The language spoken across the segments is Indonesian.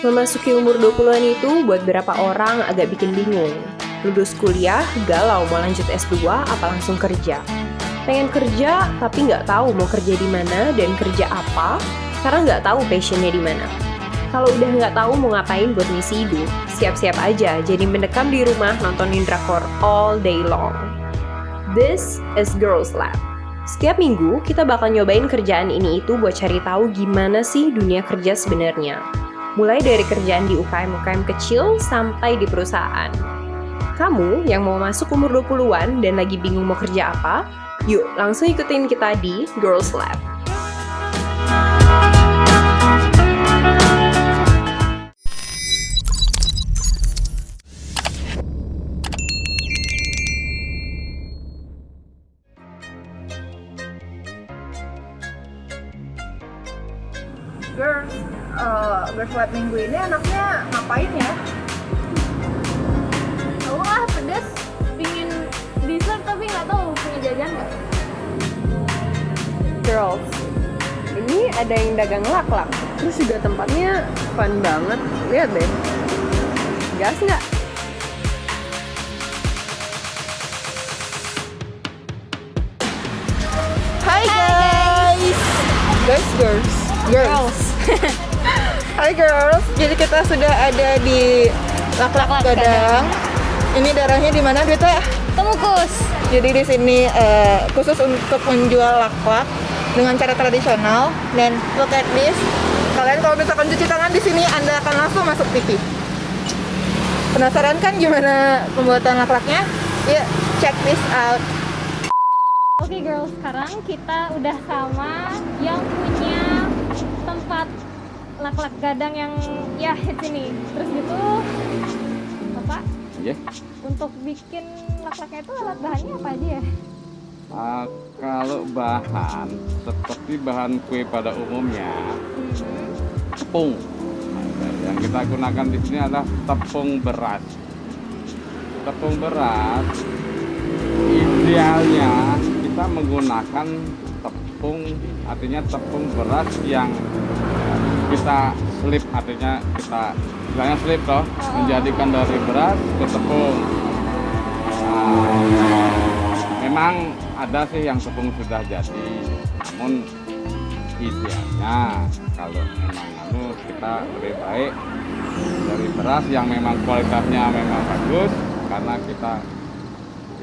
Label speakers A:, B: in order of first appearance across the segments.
A: Memasuki umur 20-an itu buat beberapa orang agak bikin bingung. Lulus kuliah, galau mau lanjut S2 apa langsung kerja. Pengen kerja tapi nggak tahu mau kerja di mana dan kerja apa, karena nggak tahu passionnya di mana. Kalau udah nggak tahu mau ngapain buat ngisi hidup, siap-siap aja jadi mendekam di rumah nontonin drakor all day long. This is Girls Lab. Setiap minggu kita bakal nyobain kerjaan ini itu buat cari tahu gimana sih dunia kerja sebenarnya. Mulai dari kerjaan di UKM-UKM kecil sampai di perusahaan. Kamu yang mau masuk umur 20-an dan lagi bingung mau kerja apa, yuk langsung ikutin kita di Girls Lab.
B: Girls Lab minggu ini anaknya ngapain ya?
C: Tahu lah, pedas. Pingin dessert tapi nggak tahu punya jajan nggak?
A: Girls, ini ada yang dagang laklak. Terus juga tempatnya fun banget. Lihat deh. Gas nggak?
B: Hai guys! Girls. Hai girls, jadi kita sudah ada di Laklak Gadang. Ini daerahnya di mana, Duta?
C: Temukus.
B: Jadi di sini khusus untuk menjual laklak dengan cara tradisional. Dan look at this. Kalian kalau misalkan cuci tangan di sini, Anda akan langsung masuk TV. Penasaran kan gimana pembuatan laklaknya? Yuk, check this out.
C: Oke girls, sekarang kita udah sama yang punya tempat laklak gadang yang ya hits ini. Terus gitu, Bapak, untuk bikin laklaknya itu alat bahannya apa aja ya?
D: Kalau bahan seperti bahan kue pada umumnya, tepung. Yang kita gunakan di sini adalah tepung beras. Tepung beras idealnya kita menggunakan tepung, artinya tepung beras yang kita slip, artinya kita istilahnya slip toh, menjadikan dari beras ke tepung. Memang ada sih yang tepung sudah jadi, namun idealnya kalau memang kita lebih baik dari beras yang memang kualitasnya memang bagus, karena kita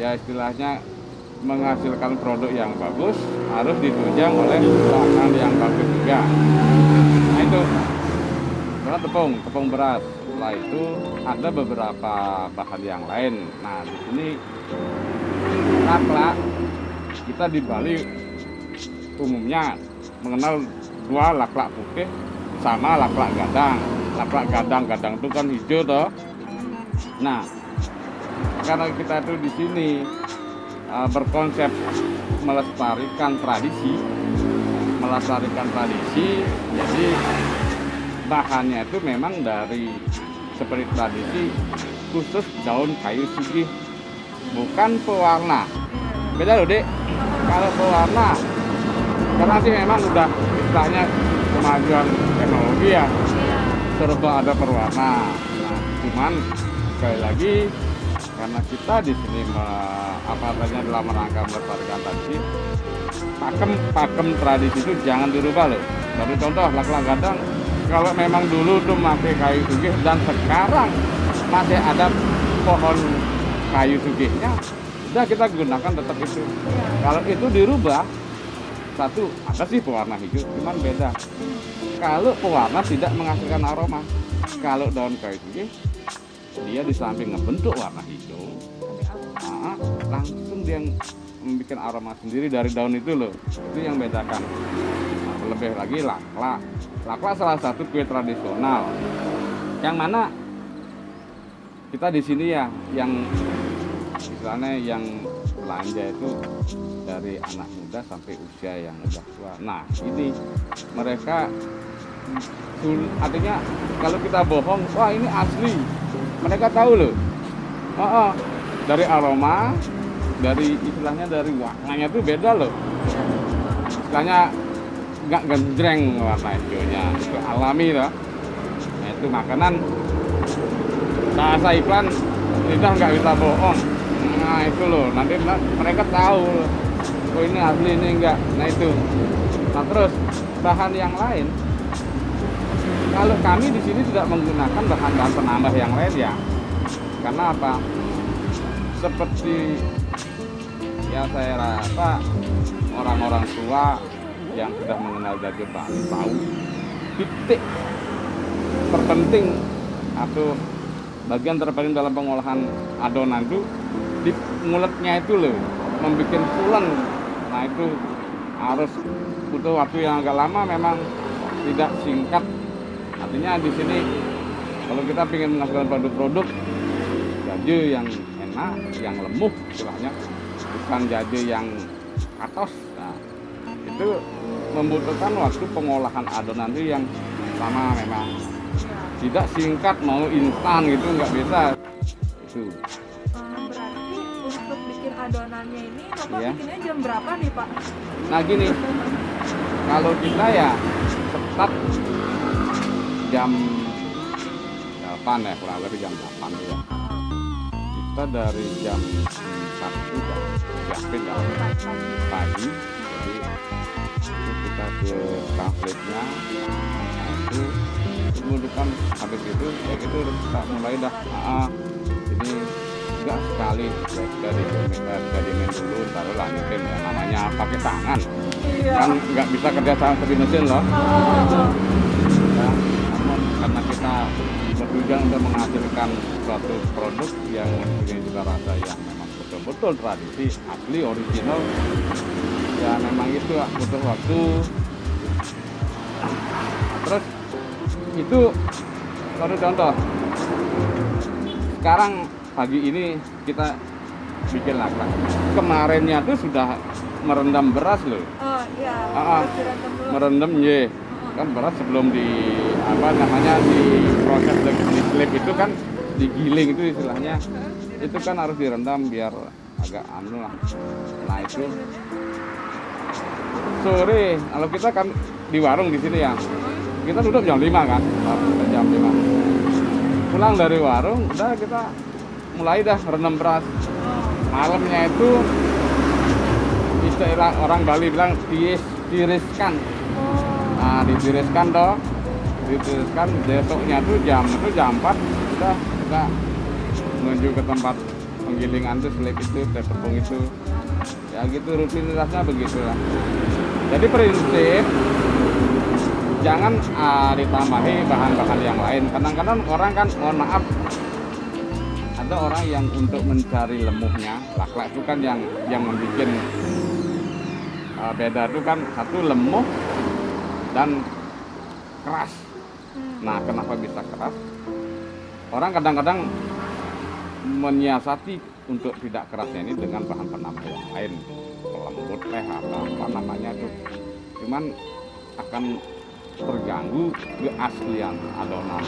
D: ya istilahnya menghasilkan produk yang bagus harus ditunjang oleh bahan yang bagus juga. Nah itu adalah tepung beras. Setelah itu ada beberapa bahan yang lain. Nah di sini laklak, kita di Bali umumnya mengenal dua, laklak putih sama laklak gadang. Laklak gadang itu kan hijau toh. Nah karena kita itu di sini berkonsep melestarikan tradisi, jadi bahannya itu memang dari seperti tradisi, khusus daun kayu sugih, bukan pewarna. Beda loh dek, kalau pewarna karena sih memang udah istilahnya kemajuan teknologi ya, serba ada perwarna. Nah, cuman sekali lagi karena kita di sini dalam rangka melestarikan tradisi, pakem tradisi itu jangan dirubah loh. Dari contoh laklak gadang, kalau memang dulu tuh pakai kayu sugih dan sekarang masih ada pohon kayu sugihnya, udah kita gunakan tetap itu. Kalau itu dirubah, satu ada sih pewarna hijau, cuman beda. Kalau pewarna tidak menghasilkan aroma, kalau daun kayu sugih dia di samping ngebentuk warna hijau, langsung dia membuat aroma sendiri dari daun itu loh. Itu yang bedakan. Nah, lebih lagi laklak salah satu kue tradisional yang mana kita di sini ya yang istilahnya yang belanja itu dari anak muda sampai usia yang udah tua. Nah ini mereka artinya kalau kita bohong, wah ini asli, mereka tahu loh. Dari aroma, dari istilahnya dari warnanya tuh beda loh. Istilahnya nggak genjreng warna hijaunya, itu alami lah. Nah itu makanan bahasa iklan lidah nggak bisa bohong. Nah itu loh, nanti mereka tahu oh ini asli ini enggak. Nah itu. Nah terus bahan yang lain, kalau kami di sini tidak menggunakan bahan-bahan penambah yang lain ya, karena apa? Seperti ya saya rasa orang-orang tua yang sudah mengenal Jajur Bali tahu titik terpenting atau bagian terpenting dalam pengolahan adonan itu di nguleknya itu loh, membuat pulen. Nah itu harus butuh waktu yang agak lama, memang tidak singkat. Artinya di sini kalau kita ingin menghasilkan produk-produk jaje yang enak, yang lemuk istilahnya, bukan jaje yang atos. Nah, itu membutuhkan waktu pengolahan adonan itu yang sama, memang tidak singkat, mau instan gitu nggak bisa. Itu.
B: Berarti untuk bikin adonannya ini Bapak
D: Iya.
B: bikinnya jam berapa nih Pak?
D: Nah gini, kalau kita ya tepat jam 8 ya, kurang lebih jam 8 ya. Kita dari jam 1 udah siapin lah pagi. Jadi itu kita ke translate-nya. Nah itu kemudian habis itu ya gitu kita mulai dah ini enggak sekali dari dulu taruh lanjutin ya, namanya pakai tangan.
B: Iya.
D: Kan nggak bisa kerja sama seperti mesin loh. Ya, namun karena kita bertujuan untuk menghasilkan suatu produk yang mempunyai cita rasa yang memang betul-betul tradisi, asli, original, ya memang itu butuh waktu. Terus itu satu contoh. Sekarang pagi ini kita bikin laklak. Kemarinnya tuh sudah merendam beras loh.
B: Oh iya.
D: Ah,
B: Direndam dulu.
D: merendam ye. Kan beras sebelum di apa namanya di proses di slip itu kan digiling itu istilahnya. Itu kan harus direndam biar agak anu lah. Nah itu sore kalau kita kan di warung di sini ya. Kita tutup jam 5 kan. Jam 5. Pulang dari warung udah kita mulai dah rendam beras. Malamnya itu istilah orang Bali bilang tiriskan. Nah ditiriskan toh, ditiriskan besoknya tuh jam 4 udah kita menuju ke tempat penggilingan tuh slip itu, tepung itu. Ya gitu rutinitasnya begitulah. Jadi prinsip jangan ditambahi bahan-bahan yang lain. Kadang-kadang orang kan mohon maaf ada orang yang untuk mencari lemuhnya laklak itu kan yang membuat beda itu kan satu lemuh dan keras. Nah kenapa bisa keras? Orang kadang-kadang menyiasati untuk tidak kerasnya ini dengan bahan penambah yang lain, lembut apa namanya itu, cuman akan terganggu keaslian adonan.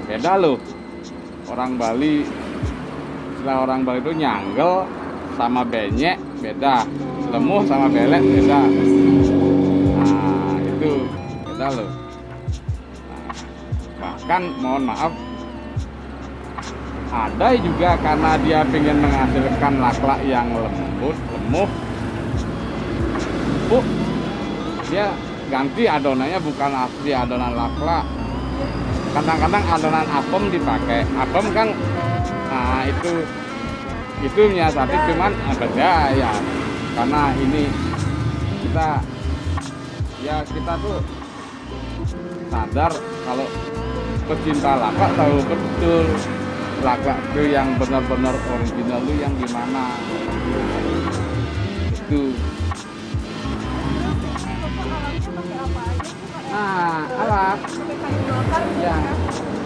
D: Beda loh. Orang Bali, istilah orang Bali itu nyanggel sama benyek beda, lemuh sama belek beda. Nah itu beda loh. Nah, bahkan mohon maaf ada juga karena dia ingin menghasilkan laklak yang lembut, lemuh, empuk, dia ganti adonannya bukan asli adonan laklak. Kadang-kadang adonan apem dipakai. Apem kan, nah itu menyiasati cuman beda ya. Karena ini kita tuh sadar kalau pecinta laklak tahu betul laklak itu yang benar-benar original itu yang gimana. Itu. Nah, alat ya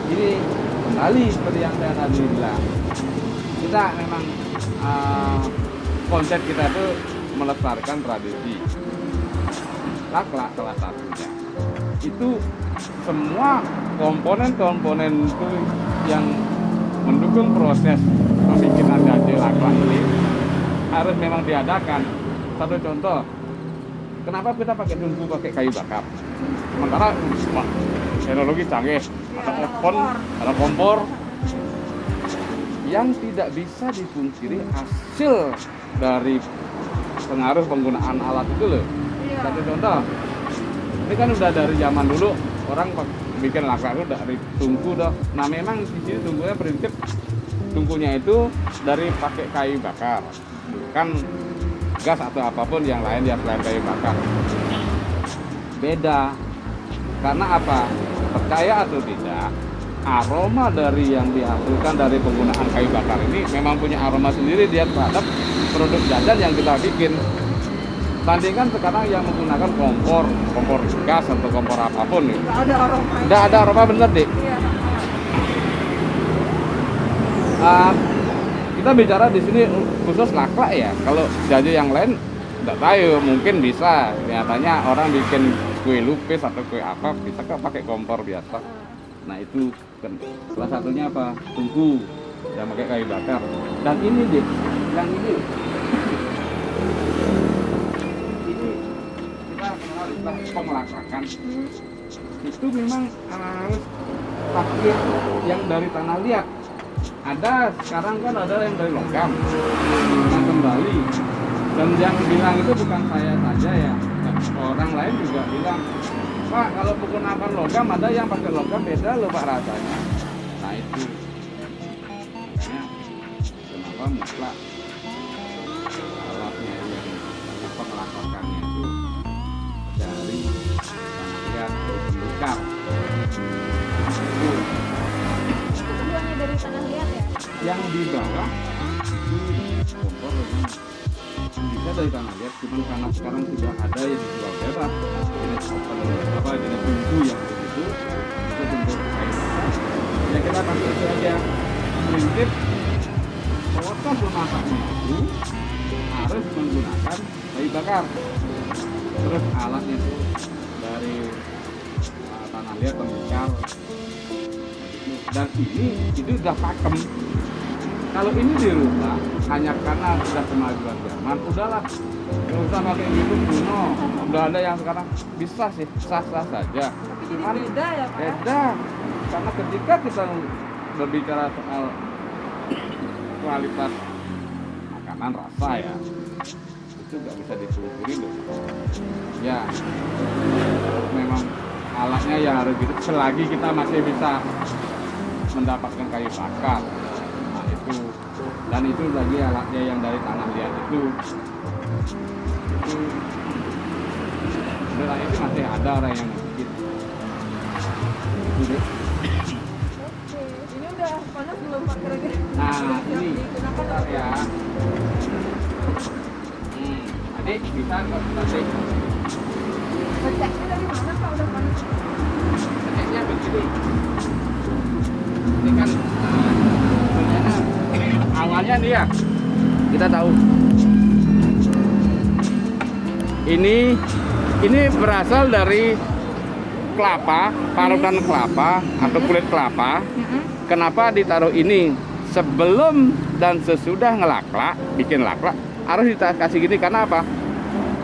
D: ini kembali seperti yang saya tadi bilang, kita memang konsep kita itu melestarikan tradisi laklak salah satunya. Itu semua komponen itu yang mendukung proses pembikinan jaje laklak ini harus memang diadakan. Satu contoh, kenapa kita pakai tungku, pakai kayu bakar? Sementara wah, teknologi canggih, ada oven, ada kompor, yang tidak bisa dipungkiri hasil dari pengaruh penggunaan alat itu loh. Satu contoh, ini kan udah dari zaman dulu orang bikin laklak itu dari tungku dah. Nah memang di sini tungkunya prinsip tungkunya itu dari pakai kayu bakar, bukan gas atau apapun yang lain ya selain kayu bakar. Beda, karena apa? Percaya atau tidak, aroma dari yang dihasilkan dari penggunaan kayu bakar ini memang punya aroma sendiri dia terhadap produk jajan yang kita bikin. Bandingkan sekarang yang menggunakan kompor gas atau kompor apapun nih.
B: Nggak ada aroma.
D: Nggak ada aroma bener deh.
B: Iya.
D: Kita bicara di sini khusus laklak ya. Kalau jajan yang lain nggak tahu, mungkin bisa. Nyatanya orang bikin kue lupis atau kue apa bisa kok pakai kompor biasa. Nah itu kan salah satunya apa? Tungku yang pakai kayu bakar. Dan ini deh, yang ini kita mengenal istilah pengelaklakan. Itu memang harus pakai yang dari tanah liat. Ada sekarang kan ada yang dari logam, yang kembali. Dan yang bilang itu bukan saya saja ya, orang lain juga bilang, Pak kalau menggunakan logam ada yang pakai logam beda loh Pak rasanya. Nah itu makanya kenapa mutlak alatnya yang pengelaklakannya itu dari tanah liat tembikar.
C: Keduanya dari tanah liat ya.
D: Yang di bawah itu kompor bisa dari tanah liat, cuman karena sekarang sudah ada yang dijual bebas jenis jenis tungku yang begitu itu tungku kayu bakar. Ya kita pakai itu aja. Prinsip proses memasaknya itu harus menggunakan kayu bakar. Terus alatnya itu dari tanah liat tembikar. Dan ini sudah pakem. Kalau ini dirubah hanya karena sudah kemajuan zaman, udahlah nggak usah pakai gitu kuno. Udah ada yang sekarang bisa sih sah-sah saja. Cuman
B: Beda ya Pak?
D: beda karena ketika kita berbicara soal kualitas makanan rasa ya itu nggak bisa dipungkiri loh. Ya memang alatnya yang harus gitu. Selagi kita masih bisa mendapatkan kayu bakar, nah itu dan itu lagi alatnya yang dari tanah liat itu sebenarnya itu masih ada orang yang bikin itu deh.
B: Oke. Ini udah panas belum Pak kira-kira?
D: Nah
B: Siap
D: ini
B: digunakan
D: bentar ya. Adik bisa nggak tadi
B: Ngeceknya dari mana Pak udah panas?
D: ngeceknya begini. Ini kan sebenarnya awalnya nih ya kita tahu ini berasal dari kelapa, parutan kelapa atau kulit kelapa. Kenapa ditaruh ini sebelum dan sesudah ngelaklak, bikin laklak harus dikasih gini karena apa?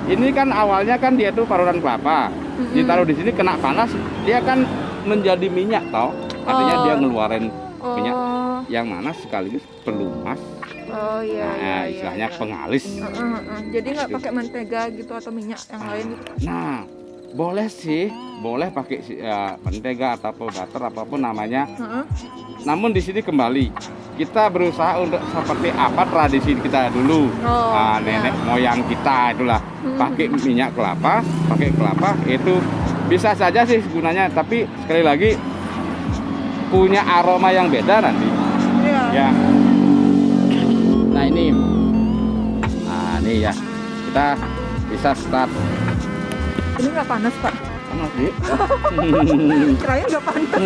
D: Ini kan awalnya kan dia tuh parutan kelapa, ditaruh di sini kena panas dia kan menjadi minyak toh. Artinya dia ngeluarin minyak yang mana sekaligus pelumas.
B: Oh iya.
D: Nah,
B: iya,
D: istilahnya
B: iya.
D: pengalis.
B: Jadi nggak pakai mentega gitu atau minyak yang lain gitu.
D: Nah, boleh sih, boleh pakai mentega ataupun butter apapun namanya. Namun di sini kembali kita berusaha untuk seperti apa tradisi kita dulu. Nenek moyang kita itulah pakai minyak kelapa, pakai kelapa itu bisa saja sih gunanya, tapi sekali lagi punya aroma yang beda nanti.
B: Iya.
D: Ya. Nah ini ya kita bisa start.
B: Ini nggak panas Pak?
D: Panas sih.
B: Kirain nggak panas.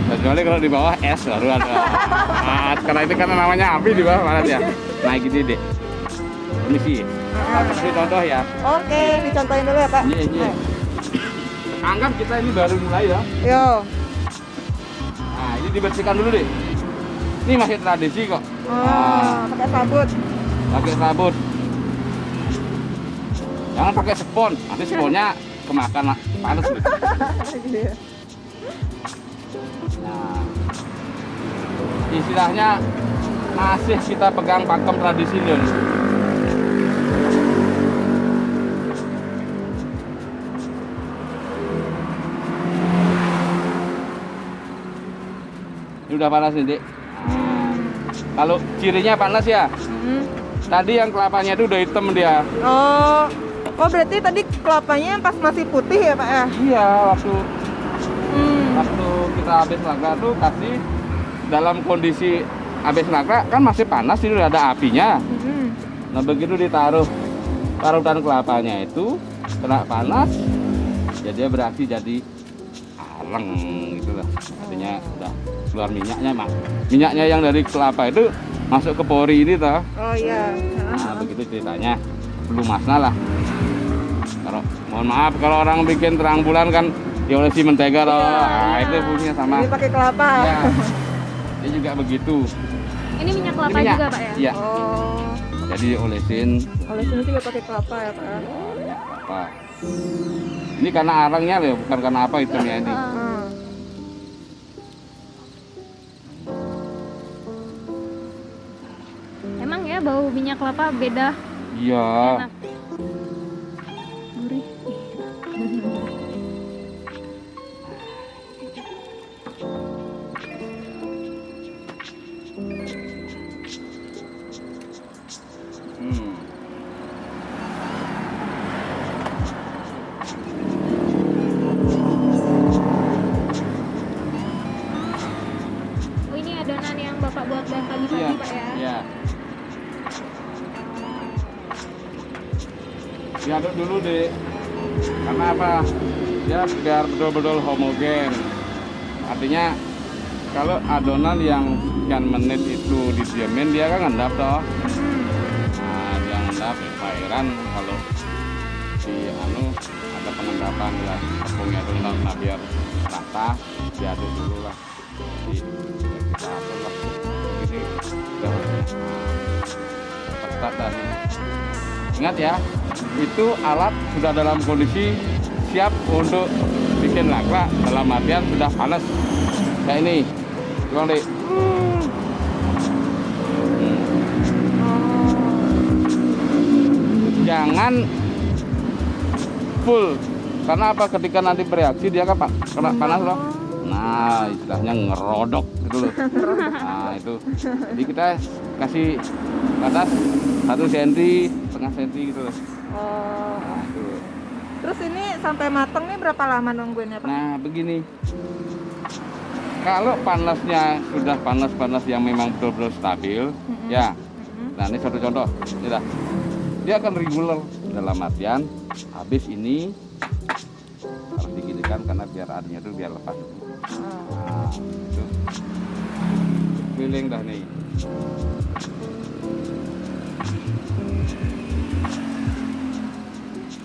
D: Kecuali kalau di bawah es baru ada. Nah, karena itu kan namanya api di bawah panas ya. Nah gini deh. Permisi. Kita kasih contoh ya.
B: Oke, dicontohin dulu ya Pak.
D: Iya. Anggap kita ini baru mulai ya.
B: Yo.
D: Nah ini dibersihkan dulu deh. Ini masih tradisi kok.
B: Pakai sabut.
D: Pakai sabun. Jangan pakai spon, nanti sponnya kemakan panas. Nah, istilahnya masih kita pegang pakem tradisi nih. Ini udah panas nih, Dek. Nah, kalau cirinya panas ya, tadi yang kelapanya itu udah hitam dia.
B: Oh, berarti tadi kelapanya pas masih putih ya Pak ya?
D: Iya, waktu kita habis laga tuh kasih dalam kondisi habis laga kan masih panas, ini udah ada apinya. Nah begitu ditaruh parutan kelapanya itu kena panas, ya dia beraksi jadi areng gitu lah. Artinya udah keluar minyaknya, minyaknya yang dari kelapa itu masuk ke pori ini toh.
B: Oh iya.
D: Nah begitu ceritanya, belum masna lah. Kalau mohon maaf kalau orang bikin terang bulan kan diolesi mentega toh. Nah itu fungsinya sama.
B: Ini pakai kelapa.
D: Ya, dia juga begitu.
C: Ini minyak kelapa
D: Ini minyak.
C: juga Pak ya?
D: Iya.
B: Oh,
D: Jadi olesin
B: oleh sini juga pakai kelapa ya Pak ya?
D: minyak kelapa. Ini karena arangnya loh, bukan karena apa hitamnya ini.
C: Emang ya bau minyak kelapa beda,
D: Iya.
C: enak. Gurih.
D: Hmm.
C: Oh ini adonan yang Bapak buat dari tadi
D: Iya.
C: Pak ya?
D: Iya. Diaduk dulu deh. Karena apa? Ya biar betul-betul homogen. Artinya kalau adonan yang sekian menit itu didiamin dia kan ngendap toh. Nah dia ngendap cairan kalau di ada pengendapan ya tepungnya itu nah biar rata diaduk dulu lah. Jadi ya kita atur lah. Ini udah ketat dan ingat ya, itu alat sudah dalam kondisi siap untuk bikin laklak, dalam artian sudah panas kayak ini. Gimana deh? Jangan full, karena apa? Ketika nanti bereaksi dia kan kena panas loh. Nah istilahnya ngerodok gitu loh. Nah itu, jadi kita kasih batas 1 cm, setengah cm gitu loh.
B: Oh.
D: Nah itu.
B: Terus ini sampai mateng nih berapa lama nungguinnya Pak?
D: Nah begini, kalau panasnya sudah panas-panas yang memang betul-betul stabil, ya. Nah ini satu contoh, ini dah. Dia akan regular dalam artian habis ini harus diginikan karena biar airnya itu biar lepas. Nah, itu keliling dah nih.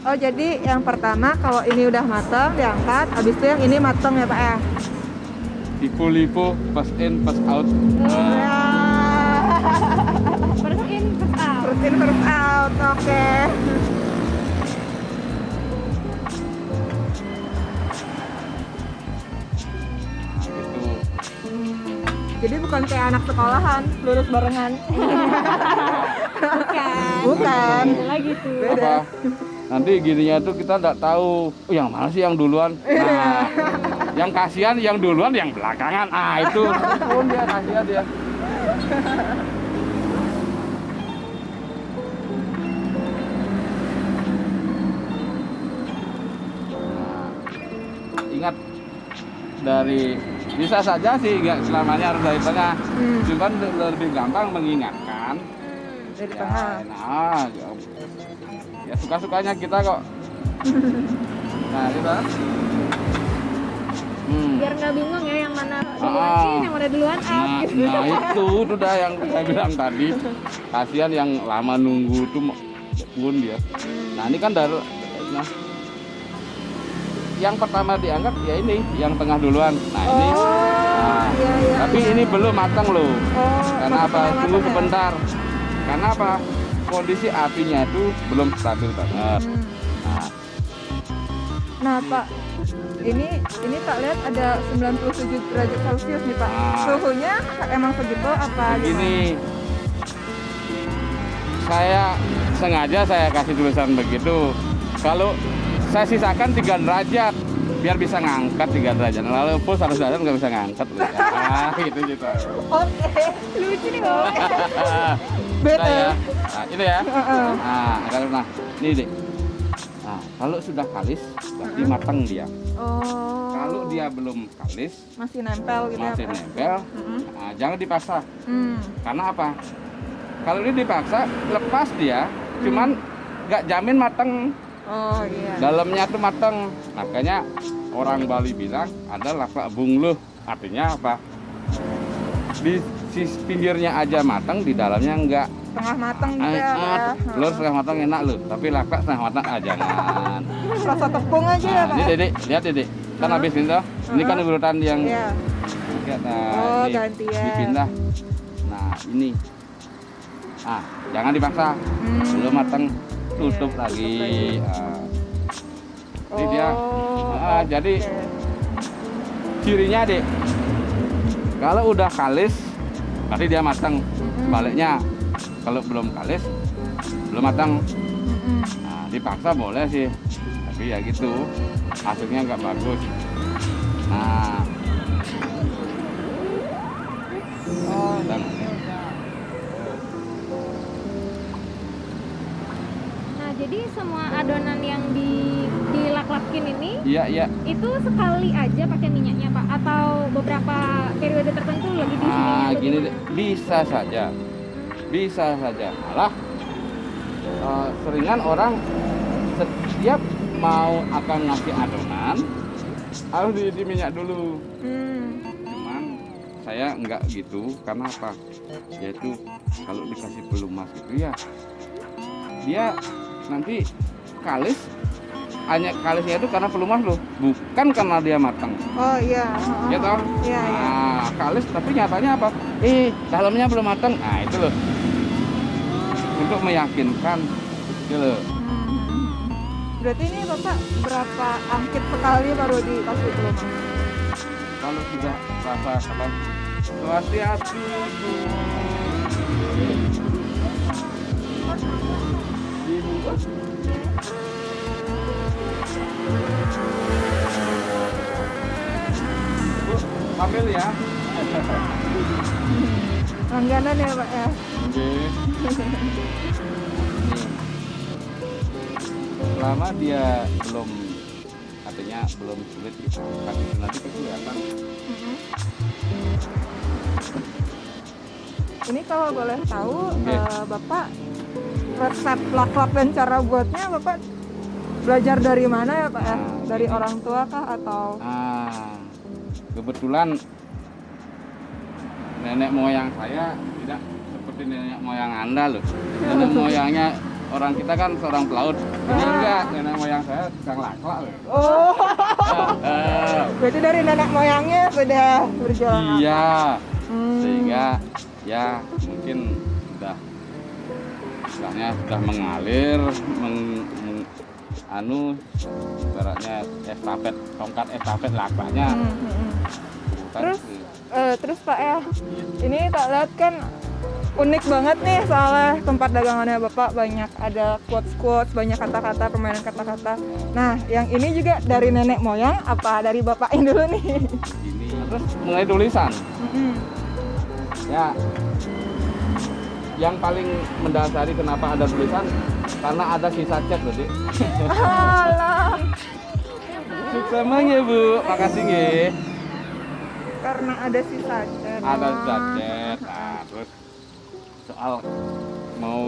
B: Oh jadi yang pertama kalau ini udah mateng diangkat, habis itu yang ini mateng ya Pak ya?
D: Lipo-lipo, first in, first out.
B: Ya.
C: First in, first out.
B: First in first out, oke.
D: Gitu.
B: Jadi bukan kayak anak sekolahan, lurus barengan. Bukan.
C: Beda lagi tuh.
B: Beda.
D: Apa? Nanti gininya tuh kita nggak tahu yang mana sih yang duluan. Nah, yang kasihan yang duluan, yang belakangan. Ah itu pun dia kasihan dia. Nah, ingat dari bisa saja sih nggak selamanya harus dari tengah. Cuman lebih gampang mengingatkan.
B: Dari
D: Ya,
B: tengah.
D: nah, ya suka-sukanya kita kok. Nah, kita.
C: Biar nggak bingung ya yang mana duluan
D: Ah.
C: in, yang mana duluan out
D: Nah,
C: gitu.
D: nah itu dah yang saya bilang tadi. Kasihan yang lama nunggu itu pun dia. Nah, ini kan dari nah, yang pertama diangkat ya ini, yang tengah duluan. Nah, ini. Nah,
B: Iya, iya.
D: tapi ini belum matang loh.
B: Oh,
D: Karena
B: masih
D: apa?
B: setengah
D: Tunggu
B: mateng ya?
D: sebentar. Karena apa? kondisi apinya itu belum stabil banget. Nah,
B: Nah Pak, ini tak lihat ada 97 derajat Celcius nih Pak.
D: Ah.
B: Suhunya emang segitu apa gimana?
D: begini, saya sengaja saya kasih tulisan begitu. Kalau saya sisakan 3 derajat biar bisa ngangkat 3 derajat. Lalu full 100 derajat nggak bisa ngangkat. Gitu gitu.
B: Oke, lucu nih Bapak. Bete.
D: Nah, ya. Nah, itu ya. Nah, ini deh. Nah, kalau sudah kalis berarti matang dia.
B: Oh.
D: Kalau dia belum kalis,
B: masih nempel gitu
D: masih
B: ya Pak?
D: nempel, nah, jangan dipaksa.
B: Hmm.
D: Karena apa? Kalau ini dipaksa, lepas dia, cuman nggak jamin matang.
B: Oh iya.
D: Dalamnya tuh matang. Makanya orang Bali bilang ada laklak bungluh. Artinya apa? Di pinggirnya aja matang, di dalamnya enggak.
B: Setengah matang gitu ya Pak ya?
D: Telur setengah matang enak loh, tapi laklak setengah matang jangan.
B: Rasa tepung aja ya Pak?
D: Ini Dedek, lihat Dedek. Kan habis ini toh. Ini kan urutan yang
B: Iya.
D: Nah,
B: Oh,
D: ini
B: gantian.
D: dipindah. Nah, ini. Ah, jangan dipaksa. Belum matang, tutup
B: Iya,
D: lagi.
B: tutup lagi.
D: Ini dia.
B: Oh,
D: Jadi
B: oke.
D: cirinya dek, kalau udah kalis, berarti dia matang. Sebaliknya, kalau belum kalis, belum matang. Nah, dipaksa boleh sih, tapi ya gitu, hasilnya nggak bagus. Nah, matang.
C: Nah, jadi semua adonan yang dilak-lakin ini
D: Iya, iya.
C: itu sekali aja pakai minyaknya Pak atau beberapa periode tertentu lagi di sini?
D: Gini deh, bisa saja, bisa saja. Malah seringan orang setiap mau akan ngasih adonan harus di minyak dulu. Cuman saya enggak gitu, karena apa? Yaitu kalau dikasih pelumas itu ya, dia nanti kalis, hanya kalisnya itu karena pelumas loh, bukan karena dia matang.
B: Oh iya.
D: Ya toh?
B: Iya, iya.
D: Nah, kalis tapi nyatanya apa? Dalamnya belum matang. Nah, itu loh. Untuk meyakinkan gitu loh.
B: Berarti ini Bapak berapa angkit sekali baru dikasih pelumas?
D: Kalau sudah rasa kata hati-hati Bu, ambil ya.
B: Langganan ya Pak ya?
D: Selama dia belum, artinya belum sulit kita angkat, nanti kelihatan.
B: Ini kalau boleh tahu,
D: Oke.
B: Bapak resep laklak dan cara buatnya Bapak belajar dari mana ya Pak ya? Dari orang tua kah atau?
D: Kebetulan nenek moyang saya tidak seperti nenek moyang Anda loh. Nenek moyangnya orang kita kan seorang pelaut. Ini enggak, nenek moyang saya tukang laklak loh.
B: Oh, berarti dari nenek moyangnya sudah berjalan.
D: Iya. Sehingga ya mungkin sudah istilahnya sudah mengalir, ibaratnya estafet, tongkat estafet laklaknya.
B: Terus Pak ya, ini tak lihat kan unik banget nih soalnya tempat dagangannya Bapak banyak ada quotes-quotes, banyak kata-kata, permainan kata-kata. Nah, yang ini juga dari nenek moyang apa dari Bapaknya dulu nih?
D: Ini terus mulai tulisan. Ya, yang paling mendasari kenapa ada tulisan karena ada sisa cat loh, Dik.
B: Alah,
D: Sukses ya Bu, makasih nggih.
B: karena ada sisa cat.
D: Ada sisa cat. Nah, terus soal mau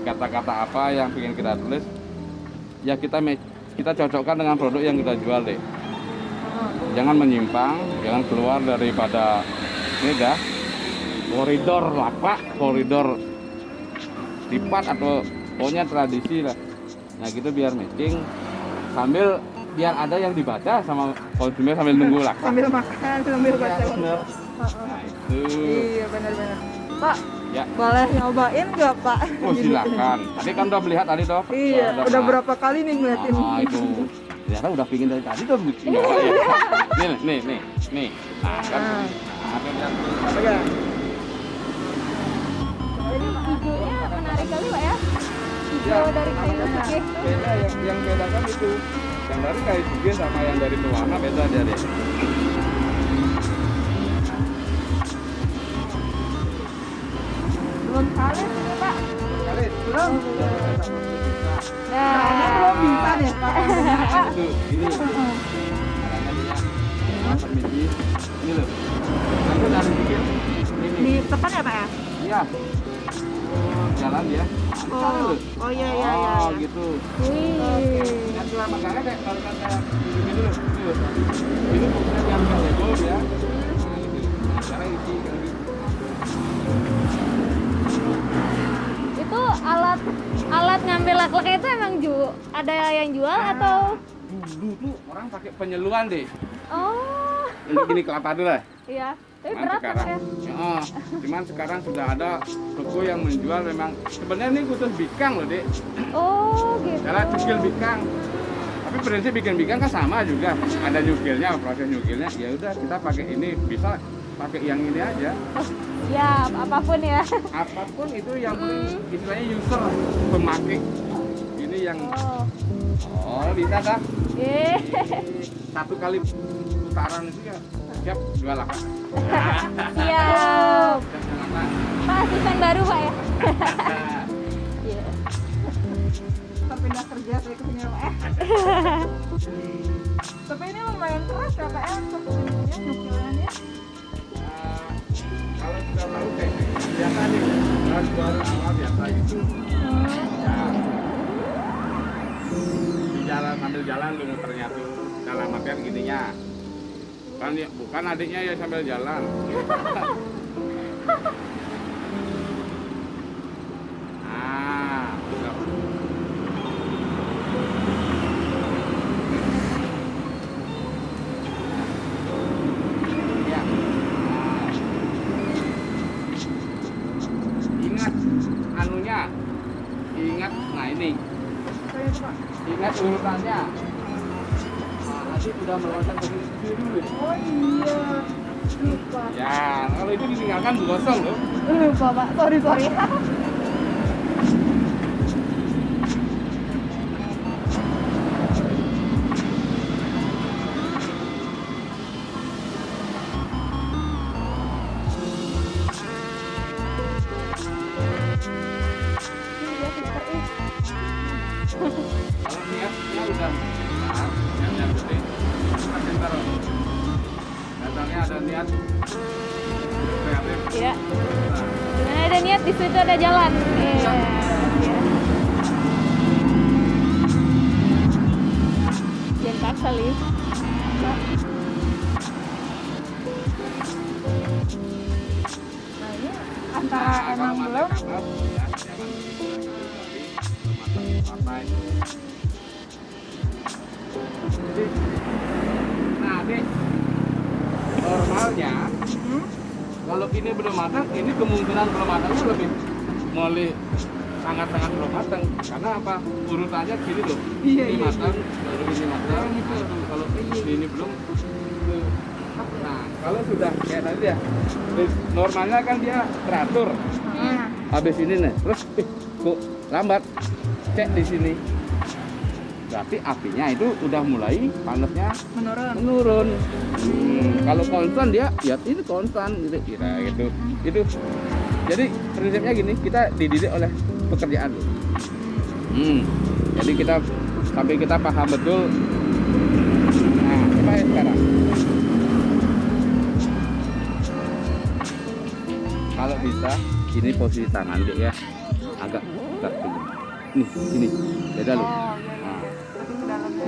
D: kata-kata apa yang ingin kita tulis, ya kita cocokkan dengan produk yang kita jual deh. Jangan menyimpang, jangan keluar daripada ini dah koridor lapak, koridor lipat atau pokoknya tradisi lah. Nah gitu biar matching sambil biar ada yang dibaca sama konsumen sambil nunggu lapak.
B: Sambil makan, sambil baca.
D: Nah itu.
B: Iya benar-benar. Pak,
D: Ya.
B: boleh nyobain nggak Pak?
D: Oh silakan. Tadi kan udah melihat tadi toh.
B: Iya, udah
D: pernah.
B: berapa kali nih ngeliatin.
D: Itu. Ternyata udah pingin dari tadi tuh. Nih. Nah, kan. Nah, lihat.
B: Pegang.
C: Hijaunya menarik kali Pak ya.
D: Ya,
C: Hijau dari kayu sugih.
D: beda yang beda kan itu. Yang dari kayu sugih sama yang dari pewarna beda dia deh.
B: Belum kali sih Pak.
D: Kali.
B: Belum.
C: Nah,
B: Kayaknya belum bisa deh Pak. Pak.
D: Itu ini. Caranya dia. Permisi. Ini loh. Aku dari bikin ini.
B: Di depan ya Pak ya?
D: Iya. Jalan ya.
B: Oh, oh iya iya iya.
D: Oh, gitu.
C: wih.
D: Dan cuma makanya kayak kalau kata ini dulu. Ini bukan yang level ya. Nah, ini. Cara isi kan gitu.
C: Itu alat ngambil laklaknya itu emang ada yang jual atau?
D: Dulu tuh orang pakai penyeluan deh.
C: Oh,
D: Untuk gini kelapa dulu lah.
C: iya. Tapi
D: Cuman
C: berat
D: sekarang,
C: ya.
D: cuman sekarang sudah ada toko yang menjual memang sebenarnya ini khusus bikang loh dek.
C: Oh, gitu.
D: Cara cukil bikang. Tapi prinsip bikin bikang kan sama juga. Ada nyukilnya, proses nyukilnya. Ya udah kita pakai ini bisa pakai yang ini aja.
C: Siap, apapun ya.
D: Apapun itu yang istilahnya user pemakai. Ini yang bisa kah? Satu kali putaran itu ya siap jual lah Kak.
C: Siap. Pak, asisten baru Pak ya? Iya.
B: Kita pindah kerja saya ke sini Pak. Tapi ini lumayan keras ya Pak ya untuk ininya nyukilannya.
D: Kalau sudah tahu kayak biasa nih, kalau jual awal biasa itu. Ya. Di jalan sambil jalan lu muternya tuh dalam artian gininya. Kan ya, bukan adiknya ya sambil jalan. Ah, udah. Ya. Ingat anunya. Ingat, nah ini. Ingat urutannya. Nah, nanti udah meloncat ke sini dulu.
B: Oh iya. Lupa.
D: Ya, kalau itu ditinggalkan gosong loh.
B: Lupa Pak. Sorry.
D: Kalau niatnya udah benar, niatnya penting. Kita taruh. Datangnya ada niat kreatif.
C: Iya.
D: Nah,
C: Nah, ada niat di situ ada jalan. Iya. Jangan paksa, Liv.
B: Nah ini antara
D: kalau
B: emang
D: mata
B: belum.
D: kapal, ya, jangan belum matang partai. Jadi, nah, Dek, normalnya kalau ini belum matang, ini kemungkinan belum matangnya lebih mulai sangat-sangat belum matang. Karena apa? Urutannya gini loh.
B: Iya,
D: Ini
B: iya,
D: matang, baru ini matang. Kalau ini belum. Nah, kalau sudah kayak tadi ya, normalnya kan dia teratur. Habis ini nih, terus kok lambat? Cek di sini. Berarti apinya itu udah mulai panasnya menurun. Kalau konstan dia, ya ini konstan gitu, kira gitu. Itu. Jadi prinsipnya gini, kita dididik oleh pekerjaan. Jadi kita sampai kita paham betul. Nah, coba ya sekarang. Kalau bisa, ini posisi tangan deh ya, agak tinggi. Nih, sini, beda loh.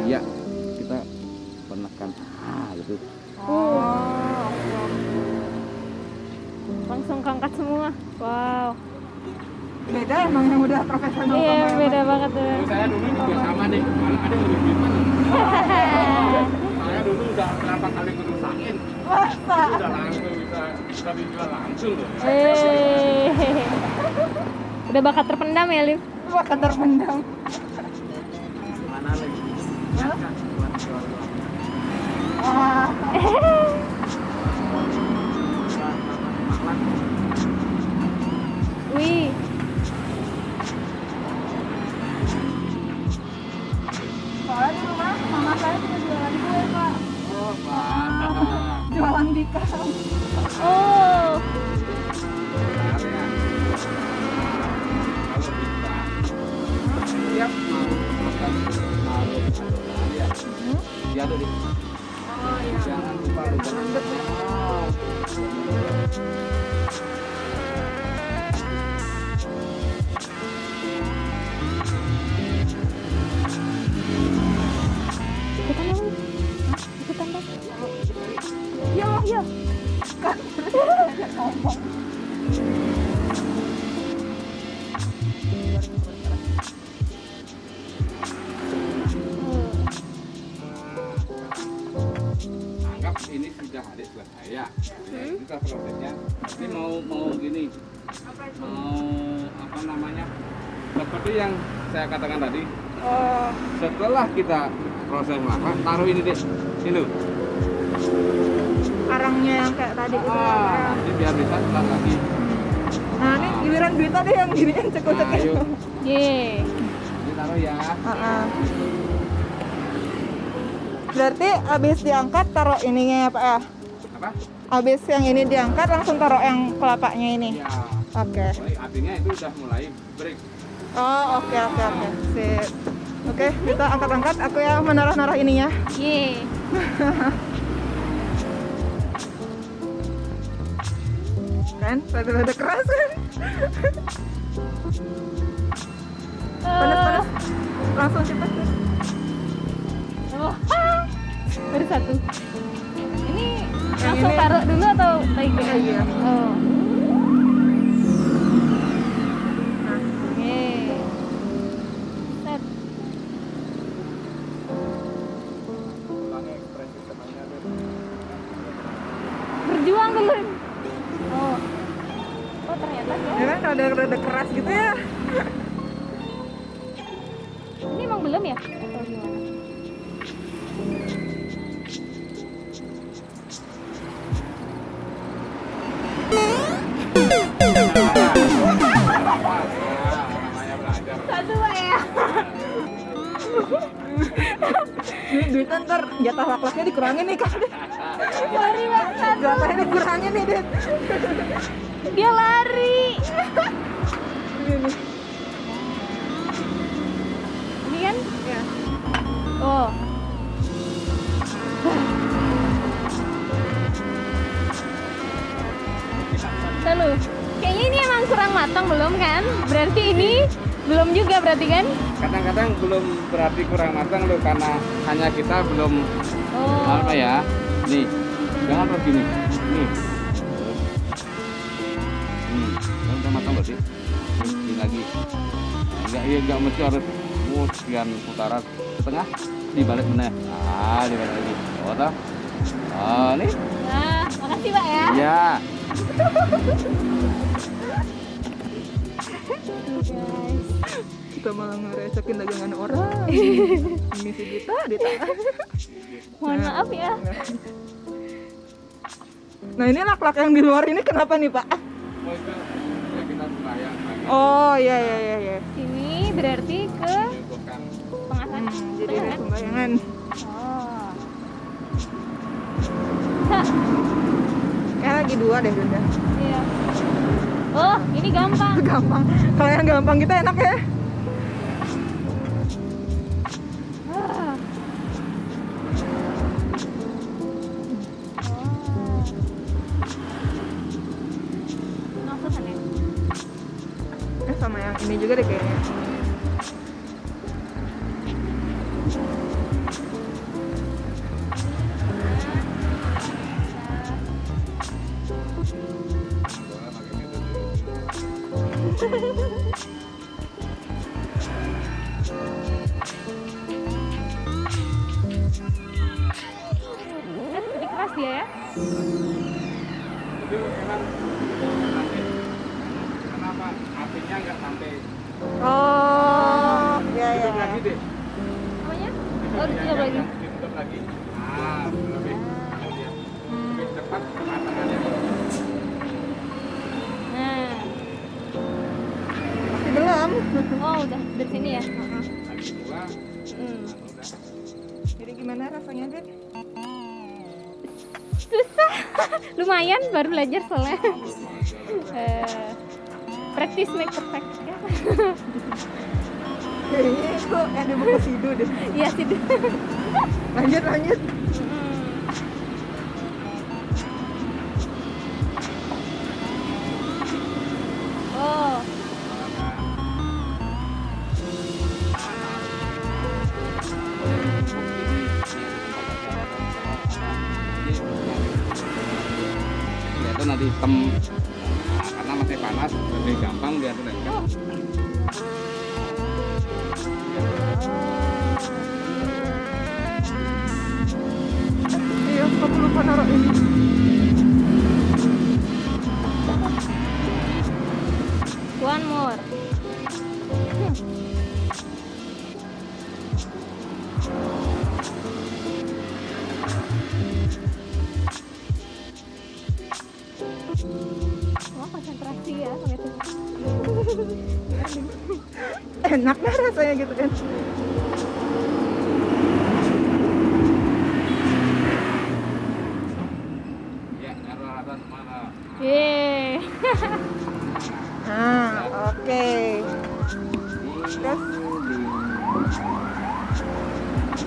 D: Iya, kita menekan. Gitu.
C: Langsung keangkat semua. Wow.
B: Beda emang yang udah profesional.
C: Iya,
B: sama
C: beda
B: yang-
C: banget tuh.
D: Saya dulu juga sama deh, malah ada yang lebih gimana. Saya dulu udah berapa kali ngerusakin.
B: Masa?
D: Udah langsung bisa dijual langsung loh.
C: Udah bakat terpendam ya, Liv?
B: Bakat terpendam.
D: Mana lagi?
B: Hah?
D: Buat jual uang.
B: Ah,
C: Wih,
B: soalnya di rumah mama saya juga jualan kue, Pak.
D: Oh, mantap.
B: Jualan dikam.
C: oh,
D: Benar ya. Kalau bisa, setiap mau makan harus ada ya. Ya tuh, Dik.
B: Oh iya.
D: Jangan lupa lu jangan
C: ikutan dong. Ikutan dong.
B: Iya,
C: Iya.
B: kan. Ngomong.
D: anggap ini sudah ada selesai ya. Kita prosesnya. Ini mau gini. Mau apa namanya? Seperti yang saya katakan tadi,
B: Oh,
D: setelah kita proses makan, taruh ini deh. Ini.
B: karangnya yang kayak tadi itu. Ya.
D: Nanti biar bisa setelah lagi.
B: Nah, ini giliran Duita deh yang giniin
D: Nah,
B: cekut-cekut.
D: ayo.
C: Ye.
D: Ini taruh ya.
B: Berarti abis diangkat taruh ininya ya, Pak ya?
D: Apa?
B: Abis yang ini diangkat langsung taruh yang kelapanya ini.
D: Ya.
B: Oke.
D: Artinya itu udah mulai break.
B: Oh, oke. Sip. Oke, kita angkat-angkat. Aku yang menarah-narah ininya.
C: Ye.
B: Kan? Rada-rada keras kan? Panas. Langsung cepet.
C: Oh. Baru satu. Ini
B: Yang
C: langsung
B: ini-
C: taruh dulu atau lagi?
B: Iya.
C: Oh.
B: Nah,
C: Oke. Set. Berjuang dulu. Oh. Oh ternyata
B: ya kan rada-rada keras gitu ya.
C: ini emang belum ya? Atau gimana?
D: Namanya belajar.
C: Satu Pak ya.
B: Ini Duita ntar jatah lak-laknya dikurangin nih, Kak.
C: Lari Pak, satu.
B: Jatahnya dikurangin nih, Dit.
C: Dia lari.
B: Ini.
C: Ini kan?
B: Ya.
C: Oh. Lalu, kayaknya ini emang kurang matang belum kan? Berarti ini belum juga berarti kan?
D: Kadang-kadang belum berarti kurang matang loh karena hanya kita belum
C: Oh.
D: apa ya. Nih, jangan terus gini. Nih. Kan udah matang berarti. Ini lagi. Enggak mesti harus sekian putaran setengah dibalik benar. Ah, dibalik lagi. Oh, toh. Oh, nih.
C: Nah, makasih Pak ya.
D: Iya.
C: Guys.
B: Kita malah ngerecokin dagangan orang. Ini si Dita.
C: Mohon maaf ya.
B: Nah, ini lak-lak yang di luar ini kenapa nih, Pak?
D: Oh, itu ya kita sembahyang lagi.
B: Oh, iya.
C: Ini berarti ke
D: Bukan.
C: pengasan.
B: Jadi ada sembayangan.
C: Oh. Kak,
B: Kayak lagi dua deh, Bunda.
C: iya. Oh, ini gampang.
B: Gampang. Kalau yang gampang kita enak ya.
C: Ah. Oh. Langsung kan ya?
B: Sama yang ini juga deh kayaknya.
C: Ini keras dia ya?
D: Itu emang kenapa apinya Ininya nggak sampai.
B: Oh, iya ya.
D: Tutup lagi deh.
C: Namanya? Oh, ditutup lagi.
D: Ditutup lagi. Ah, lebih cepat kematangannya.
C: Nah,
B: Masih belum.
C: oh udah dari sini ya.
D: Lagi dua.
C: Hmm.
D: Udah.
B: Jadi gimana rasanya, Dek?
C: Susah, lumayan baru belajar soalnya. Practice make perfect ya.
B: Kayaknya itu ada buku sidu deh.
C: Iya sih.
B: Lanjut, lanjut.
C: Oh,
D: Kelihatan nanti hitam. Nah, karena masih panas, lebih gampang dia tuh lengket.
B: Iya, aku lupa naruh ini.
C: one more. Wah, konsentrasi ya pakai itu.
B: Enak dah rasanya gitu kan.
D: Ya, naruh atas mana?
C: Yeay.
B: Nah, oke. Terus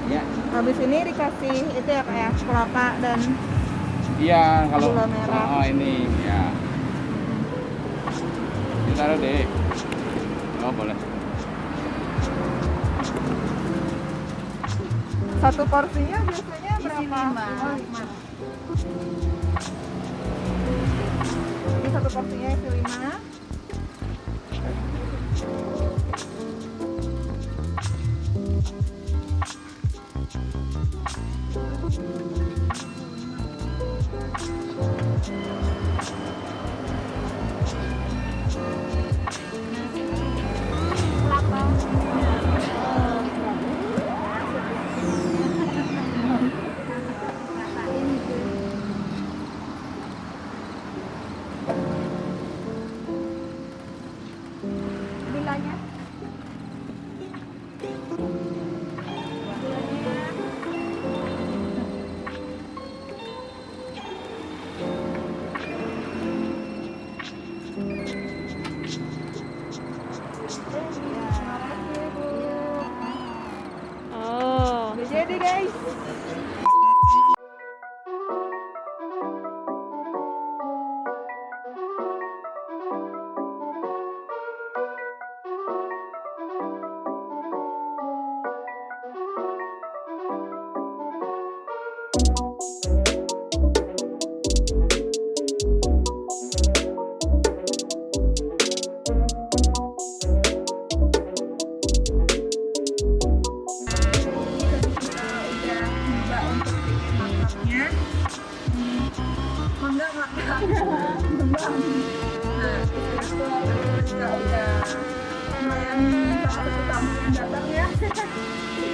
D: Ya,
B: habis ini dikasih itu ya kayak kelapa dan
D: iya kalau
B: gula merah.
D: oh ini ya. Ini taruh deh. Oh boleh.
B: Satu porsinya biasanya berapa? Oh, 5. Jadi satu porsinya isi 5. Gulanya.
C: Oh.
B: Udah jadi guys.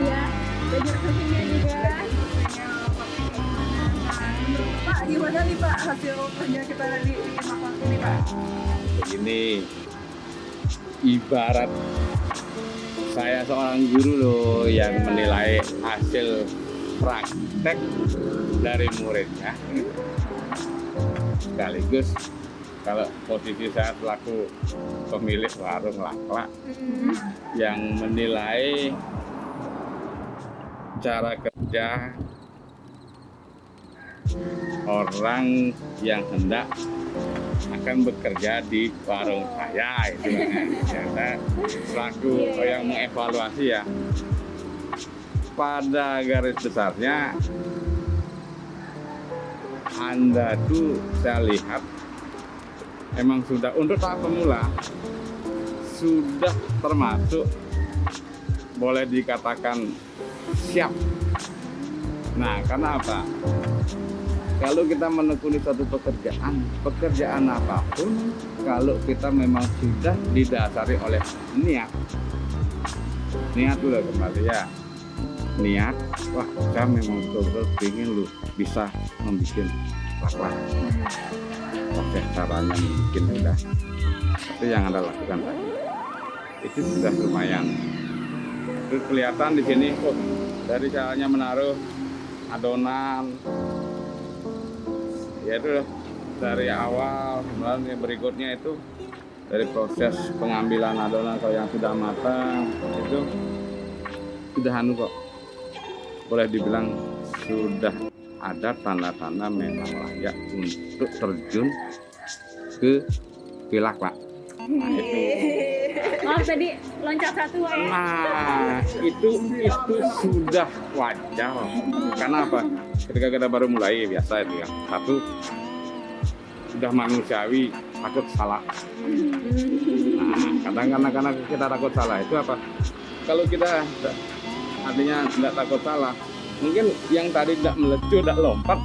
C: Iya, belajar cookingnya juga.
B: Pak, gimana nih Pak hasil kerja kita tadi di makan ini Pak?
D: Begini, ibarat saya seorang guru loh yang menilai hasil praktek dari muridnya. Sekaligus kalau posisi saya selaku pemilik warung laklak yang menilai cara kerja orang yang hendak akan bekerja di warung saya itu ya, saya selaku yang mengevaluasi ya. Pada garis besarnya Anda tuh saya lihat emang sudah untuk tahap pemula sudah termasuk boleh dikatakan siap Nah, karena apa? Kalau kita menekuni suatu pekerjaan apapun, kalau kita memang sudah didasari oleh niat dulu kembali ya. Niat, wah saya memang betul-betul ingin lu bisa membuat laklak. Oke, caranya mungkin udah. Tapi yang Anda lakukan tadi, itu sudah lumayan. Terus kelihatan di sini, dari caranya menaruh adonan, yaitu dari awal, kemudian yang berikutnya itu dari proses pengambilan adonan kalau yang sudah matang itu sudah kok, boleh dibilang sudah ada tanda-tanda memang layak untuk terjun ke laklak. Nah itu.
C: Maaf tadi loncat satu ya.
D: Nah itu sudah wajar. Karena apa? Ketika kita baru mulai biasa itu ya. Satu sudah manusiawi takut salah. Nah kadang-kadang karena kita takut salah itu apa? Kalau kita artinya tidak takut salah, mungkin yang tadi tidak melecu, tidak lompat,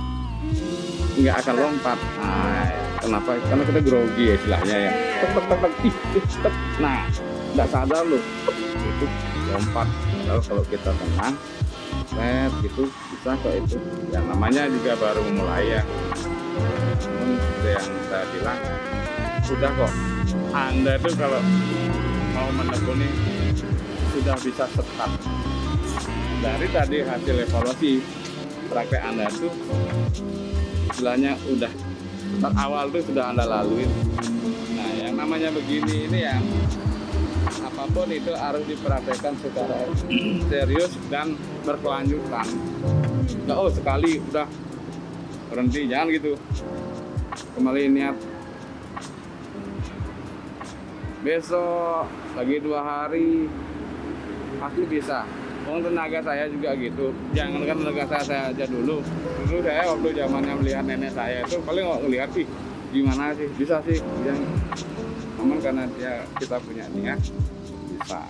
D: nggak akan lompat. Nah, kenapa? Karena kita grogi ya istilahnya ya. Nah, tidak sadar loh, itu lompat. Lalu kalau kita tenang, gitu bisa kok itu. Yang namanya juga baru mulai ya. Namun yang saya bilang, sudah kok. Anda itu kalau mau menekuni sudah bisa start. Dari tadi hasil evaluasi praktek Anda itu istilahnya udah start awal tuh sudah Anda lalui. Nah yang namanya begini ini ya, apapun itu harus diperhatikan secara serius dan berkelanjutan. Nggak sekali udah berhenti, jangan gitu. Kembali niat, besok lagi 2 hari pasti bisa. Tenaga saya juga gitu, jangankan tenaga saya aja dulu saya waktu zamannya melihat nenek saya itu paling ngelihat sih gimana sih bisa sih yang namun karena kita punya niat bisa.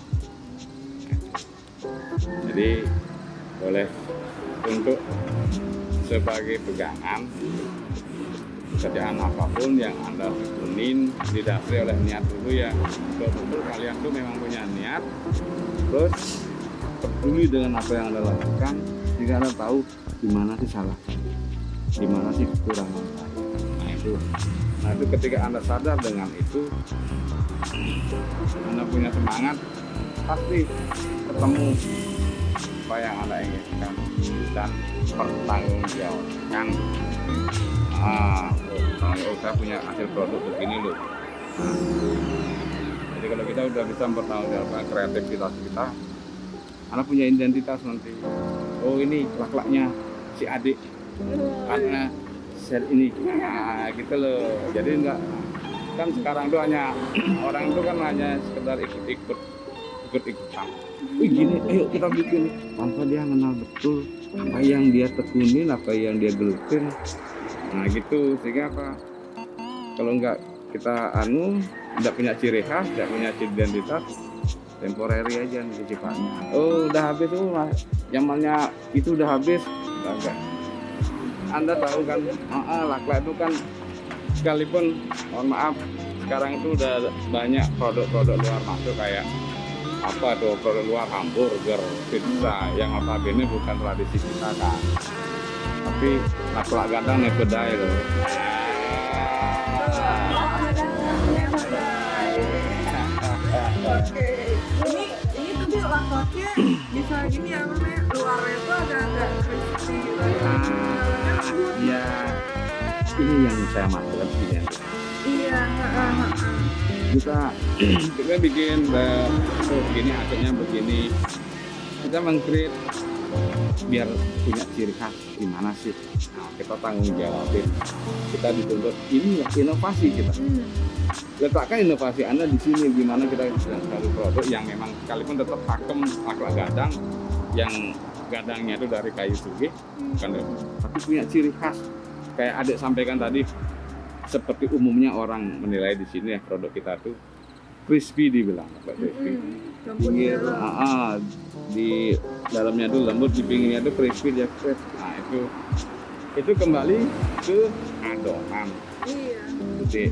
D: Jadi boleh untuk sebagai pegangan pekerjaan apapun yang Anda tekunin didasari oleh niat dulu ya. Betul kalian tuh memang punya niat, terus peduli dengan apa yang Anda lakukan, jika Anda tahu di mana sih salah, di mana sih kekurangan. Nah itu ketika Anda sadar dengan itu, Anda punya semangat, pasti ketemu apa yang Anda inginkan dan pertanggungjawabkan. Saya punya hasil produk begini loh. Jadi kalau kita udah bisa mempertanggungjawabkan kreativitas kita, Anda punya identitas nanti. Oh ini laklaknya si adik, karena sel ini, nah gitu loh. Jadi enggak, kan sekarang tuh hanya orang itu kan hanya sekedar ikut-ikutan. Wih gini, ayo kita bikin, tanpa dia kenal betul apa yang dia tekunin, apa yang dia gelutin. Nah gitu, sehingga apa? Kalau enggak kita tidak punya ciri khas, tidak punya identitas, temporary aja nih sifatnya. Oh udah habis tuh zamannya itu udah habis. Enggak. Anda tahu kan, laklak itu kan sekalipun mohon maaf sekarang itu udah banyak produk-produk luar masuk kayak apa tuh produk luar hamburger, pizza yang notabene bukan tradisi kita kan. Tapi laklak gadang never die loh.
B: Ini tadi laklaknya bisa gini ya namanya, luarnya tuh agak crispy gitu.
D: Iya, ini yang saya maksudkan sih.
B: Iya.
D: Kita bikin begini, akhirnya begini. Kita meng-create biar punya ciri khas gimana sih. Nah, kita tanggung jawabin. Kita dituntut inilah inovasi kita. Letakkan inovasi Anda di sini, gimana kita satu produk yang memang sekalipun tetap pakem laklak gadang yang gadangnya itu dari kayu sugih, kan, tapi punya ciri khas. Kayak adik sampaikan tadi, seperti umumnya orang menilai di sini ya produk kita tuh crispy dibilang, crispy.
B: Lembut di
D: pinggir
B: dalam.
D: di dalamnya tuh lembut, di pinggirnya tuh crispy dia crisp. Nah itu kembali ke adonan.
B: Iya.
D: Jadi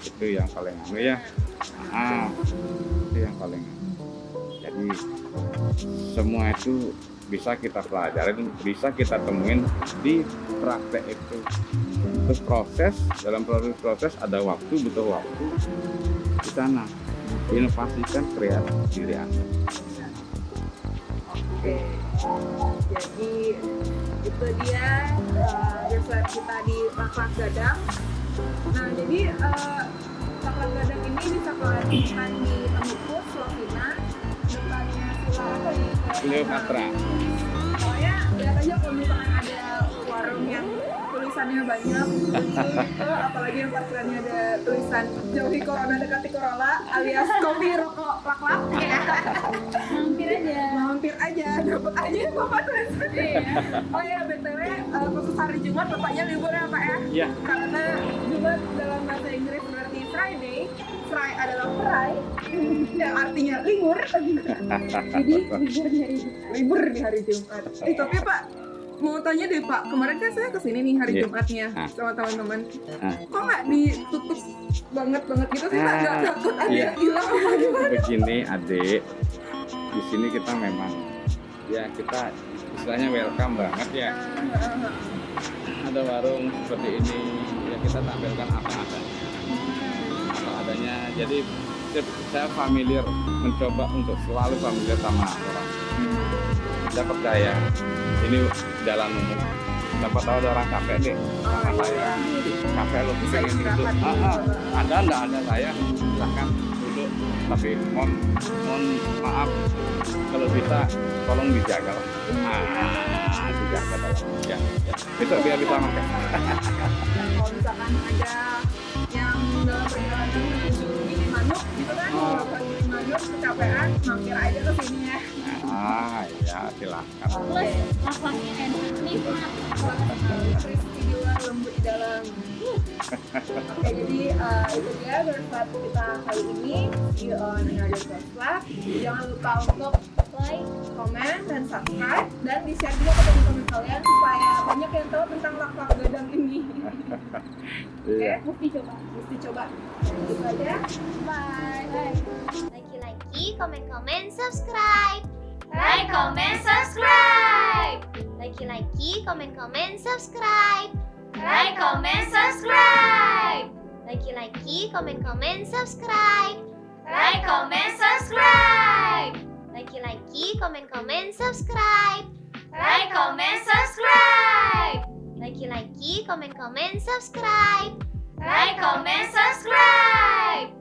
D: itu yang paling anu ya. Itu yang paling anu. Jadi semua itu bisa kita pelajarin, bisa kita temuin di praktek itu. Terus dalam proses ada waktu, butuh waktu di sana. Inovasikan kreatif diri Anda.
B: Oke. Jadi itu dia resep kita di laklak gadang. Nah, jadi laklak gadang ini bisa kalian temukan di Temukus, Slovina, depannya Villa apa nih?
D: Cleopatra.
B: Pokoknya lihat aja kalau misalkan ada warung yang tulisannya banyak gitu, apalagi yang parkirannya ada tulisan jauhi corona dekati corona alias kopi rokok laklak ya. Mampir aja dapat aja bapak tulisannya. Oh ya BTW khusus hari Jumat bapaknya libur ya Pak ya?
D: Iya.
B: Karena Jumat dalam bahasa Inggris berarti Friday. Fry adalah fry yang artinya libur. Jadi libur di hari Jumat. Tapi Pak, mau tanya deh Pak, kemarin kan saya kesini nih hari Jumatnya sama teman-teman. Kok nggak ditutup banget gitu sih Pak? Nggak takut ada yang hilang apa gimana?
D: Begini adik, di sini kita memang ya kita istilahnya welcome banget ya. Ada warung seperti ini ya kita tampilkan apa adanya. Jadi saya familiar, mencoba untuk selalu familiar sama orang. Saya percaya ini jalan umum. Siapa tahu ada orang capek deh sama saya. Capek lo pengen gitu. Ada enggak ada saya silahkan duduk. Tapi mohon maaf kalau bisa tolong dijaga. Dijaga ya. Besok biar bisa makan.
B: Kalau misalkan ada yang dalam perjalanan menuju Gili Manuk gitu kan, kalau Gili Manuk kecapean, mampir aja ke sini ya.
D: Ya silakan.
C: Plus laklaknya enak, nikmat.
B: Crispy di luar, lembut di dalam. Oke, jadi itu dia resep kita kali ini. See you on another vlog. Jangan lupa untuk like, comment, dan subscribe, dan di-share juga ke teman-teman kalian supaya banyak yang tahu tentang laklak gadang ini. Oke, mesti coba. Gitu aja. Bye.
E: Like, komen, subscribe. Like, comment, subscribe. Like, komen, subscribe. Like, comment, subscribe. Like, komen, subscribe. Like, comment, subscribe. Like, komen, subscribe. Like, comment, subscribe. Like, komen, subscribe. Like, comment, subscribe.